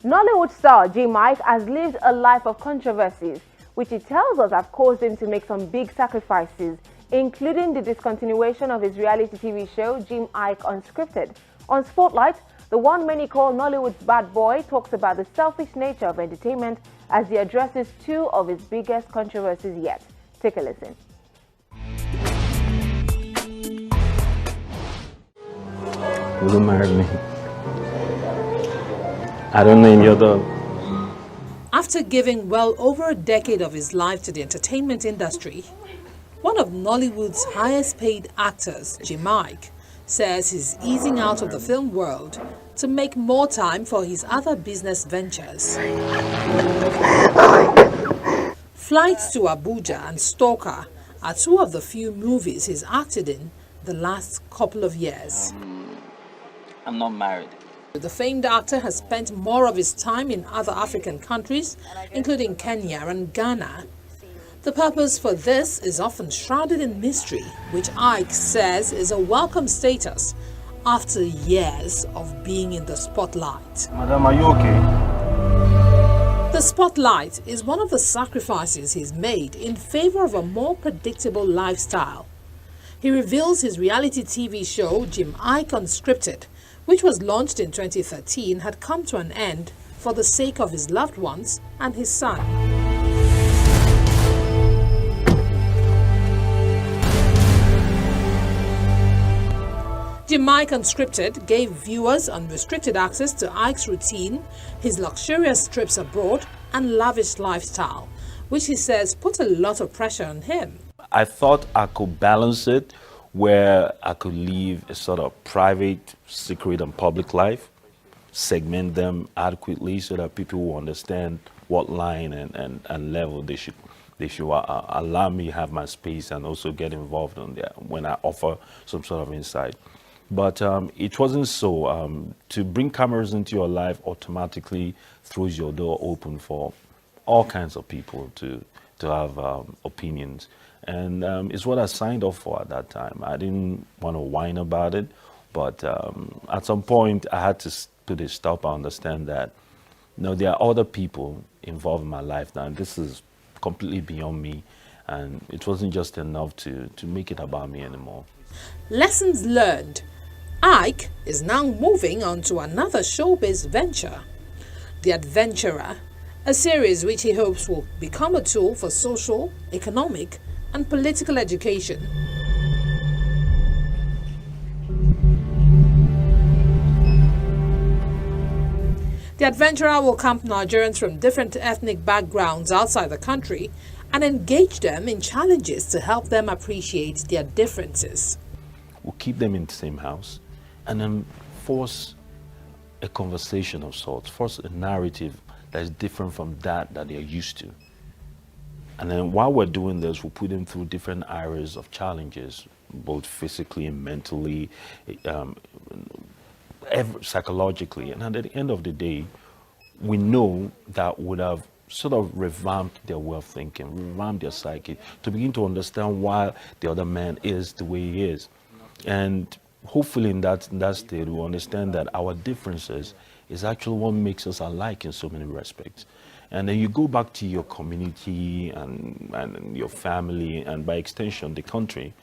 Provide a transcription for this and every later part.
Nollywood star Jim Iyke has lived a life of controversies, which he tells us have caused him to make some big sacrifices, including the discontinuation of his reality TV show Jim Iyke Unscripted. On Spotlight, the one many call Nollywood's bad boy talks about the selfish nature of entertainment as he addresses two of his biggest controversies yet. Take a listen. Will you marry me? I don't know any other. After giving well over a decade of his life to the entertainment industry, one of Nollywood's highest paid actors, Jim Iyke, says he's easing out of the film world to make more time for his other business ventures. Flights to Abuja and Stalker are two of the few movies he's acted in the last couple of years. I'm not married. The famed actor has spent more of his time in other African countries, including Kenya and Ghana. The purpose for this is often shrouded in mystery, which Iyke says is a welcome status after years of being in the spotlight. Madam, are you okay? The spotlight is one of the sacrifices he's made in favor of a more predictable lifestyle. He reveals his reality TV show, Jim Iyke Unscripted, which was launched in 2013, had come to an end for the sake of his loved ones and his son. Jim Iyke Unscripted gave viewers unrestricted access to Iyke's routine, his luxurious trips abroad, and lavish lifestyle, which he says put a lot of pressure on him. I thought I could balance it where I could live a sort of private, secret, and public life, segment them adequately so that people will understand what line and level they should allow me to have my space and also get involved on there when I offer some sort of insight. But it wasn't so. To bring cameras into your life automatically throws your door open for all kinds of people to have opinions. And it's what I signed off for at that time. I didn't want to whine about it, but at some point I had to put a stop. I understand that, there are other people involved in my life now, and this is completely beyond me, and it wasn't just enough to make it about me anymore. Lessons learned. Iyke is now moving on to another showbiz venture, The Adventurer, a series which he hopes will become a tool for social, economic, and political education. The Adventurer will camp Nigerians from different ethnic backgrounds outside the country and engage them in challenges to help them appreciate their differences. We'll keep them in the same house and then force a conversation of sorts, force a narrative that is different from that they're used to. And then while we're doing this, we'll put them through different areas of challenges, both physically and mentally, psychologically. And at the end of the day, we know that would have sort of revamped their way of thinking, revamped their psyche, to begin to understand why the other man is the way he is. And hopefully in that state, we'll understand that our differences is actually what makes us alike in so many respects. And then you go back to your community and your family, and by extension, the country,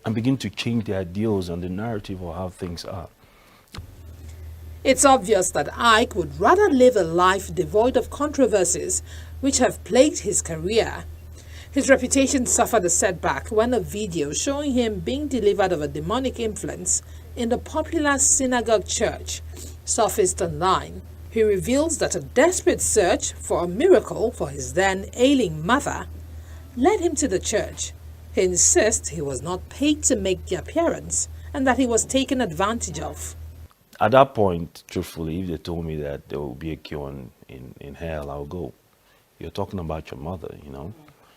and begin to change the ideals and the narrative of how things are. It's obvious that Iyke would rather live a life devoid of controversies which have plagued his career. His reputation suffered a setback when a video showing him being delivered of a demonic influence in the popular synagogue church surfaced online. He reveals that a desperate search for a miracle for his then ailing mother led him to the church. He insists he was not paid to make the appearance and that he was taken advantage of. At that point, truthfully, if they told me that there will be a cure in hell, I'll go. You're talking about your mother,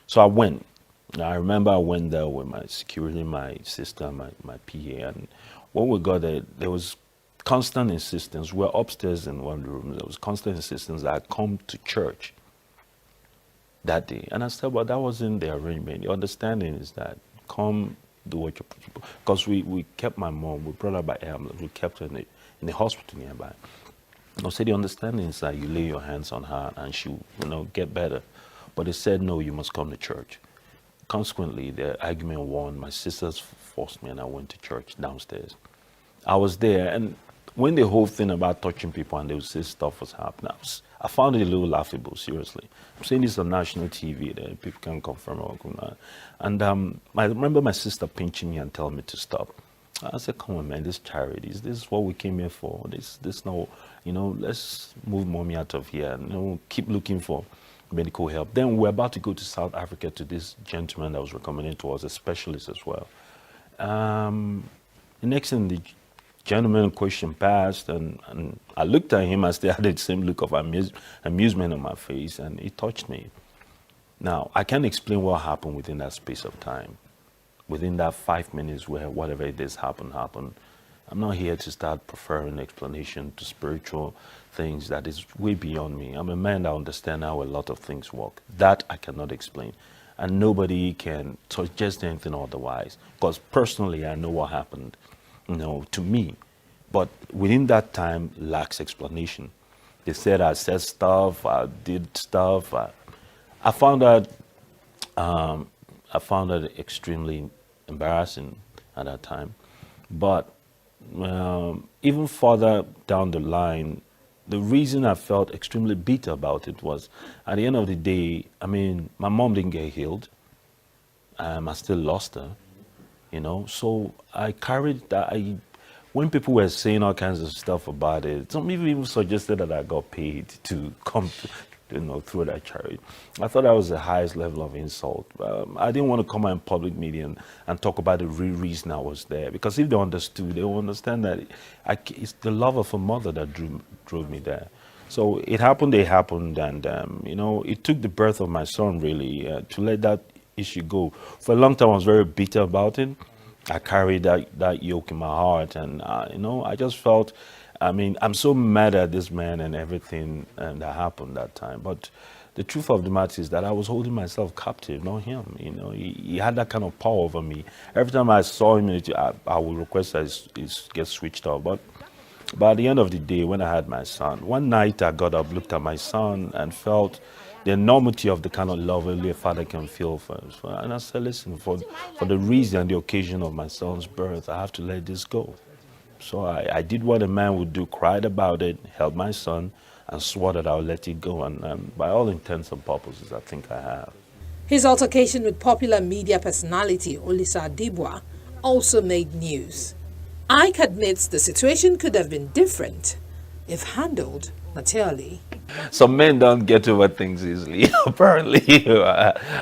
So I went. I remember I went there with my security, my sister, my PA, and when we got there was constant insistence. We're upstairs in one of the rooms. There was constant insistence that I come to church that day. And I said, well, that wasn't the arrangement. The understanding is that come do what you're supposed to. Because we kept my mom, we brought her by ambulance, we kept her in the hospital nearby. I said, the understanding is that you lay your hands on her and she'll, get better. But they said, no, you must come to church. Consequently, the argument won. My sisters forced me and I went to church downstairs. I was there, and when the whole thing about touching people and they would say stuff was happening, I found it a little laughable, seriously. I'm saying this on national TV, that people can confirm or not. And I remember my sister pinching me and telling me to stop. I said, come on, man, this charity, this is what we came here for. This no, let's move mommy out of here and, keep looking for medical help. Then we're about to go to South Africa to this gentleman that was recommended to us, a specialist as well. The next thing, the gentleman in question passed, and I looked at him, I still had the same look of amusement on my face, and he touched me. Now, I can't explain what happened within that space of time. Within that 5 minutes where whatever it is happened. I'm not here to start preferring explanation to spiritual things that is way beyond me. I'm a man that understands how a lot of things work. That I cannot explain. And nobody can suggest anything otherwise. Because personally, I know what happened, to me. But within that time, lacks explanation. They said I said stuff, I did stuff. I found that extremely embarrassing at that time. But even further down the line, the reason I felt extremely bitter about it was, at the end of the day, my mom didn't get healed. I still lost her, So I carried that. When people were saying all kinds of stuff about it, some people even suggested that I got paid to come through that charity. I thought that was the highest level of insult. I didn't want to come out in public media and talk about the real reason I was there, because if they understood, they will understand that it's the love of a mother that drove me there. So it happened, and it took the birth of my son really to let that issue go. For a long time, I was very bitter about it. I carried that yoke in my heart, and I just felt, I'm so mad at this man and everything that happened that time. But the truth of the matter is that I was holding myself captive, not him. He had that kind of power over me. Every time I saw him, I would request that it get switched off. But at the end of the day, when I had my son, one night I got up, looked at my son, and felt the enormity of the kind of love only a father can feel for us. And I said, listen, for the reason and the occasion of my son's birth, I have to let this go. So I did what a man would do, cried about it, held my son, and swore that I would let it go. And by all intents and purposes, I think I have. His altercation with popular media personality Olisa Adibwa also made news. Iyke admits the situation could have been different if handled maturely. Some men don't get over things easily. Apparently,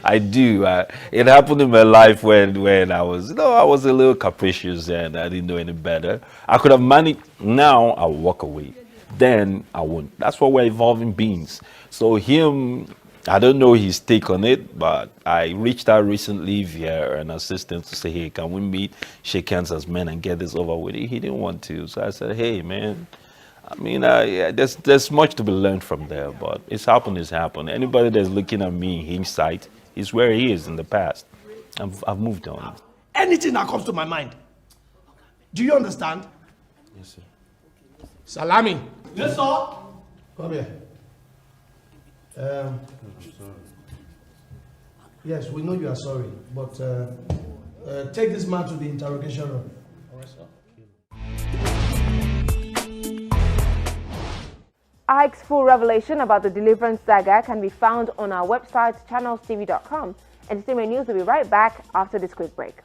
I do. It happened in my life when I was, I was a little capricious and I didn't know any better. I could have managed. Now I'll walk away. Then I won't. That's what we're evolving beings. So him, I don't know his take on it, but I reached out recently via an assistant to say, hey, can we meet, shake hands as men and get this over with? He didn't want to. So I said, hey, man. There's much to be learned from there, but it's happened. Anybody that's looking at me in hindsight is where he is in the past. I've moved on. Anything that comes to my mind. Do you understand? Yes, sir. Salami. Yes, sir. Come here. Yes, we know you are sorry, but take this man to the interrogation room. All right, sir. Iyke's full revelation about the Deliverance saga can be found on our website, channelstv.com. Entertainment News will be right back after this quick break.